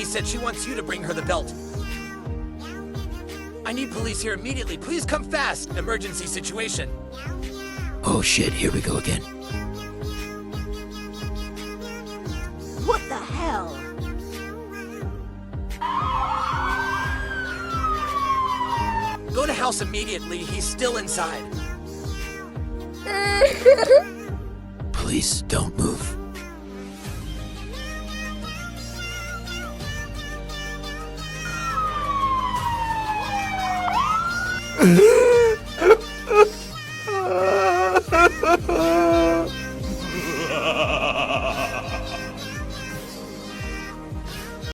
lady said she wants you to bring her the belt. I need police here immediately. Please come fast. Emergency situation. Oh shit, here we go again. What the hell? Go to house immediately. He's still inside. Please don't move.